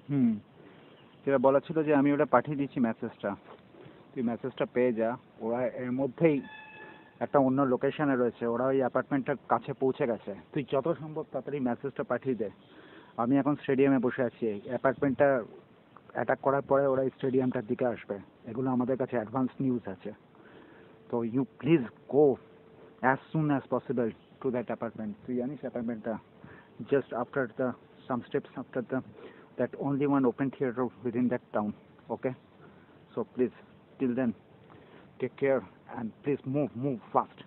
হুম, যেটা বলা ছিল যে আমি ওটা পাঠিয়ে দিচ্ছি মেসেজটা, তুই মেসেজটা পেয়ে যা। ওরা এর মধ্যেই একটা অন্য লোকেশনে রয়েছে, ওরা ওই অ্যাপার্টমেন্টটার কাছে পৌঁছে গেছে। তুই যত সম্ভব তাড়াতাড়ি মেসেজটা পাঠিয়ে দে। আমি এখন স্টেডিয়ামে বসে আছি, অ্যাপার্টমেন্টটা অ্যাটাক করার পরে ওরা স্টেডিয়ামটার দিকে আসবে, এগুলো আমাদের কাছে অ্যাডভান্স নিউজ আছে। তো you please go as soon as possible to that apartment. তুই জানিস অ্যাপার্টমেন্টটা just after the some steps after the that only one open theater within that town. Okay, so please till then take care and please move fast.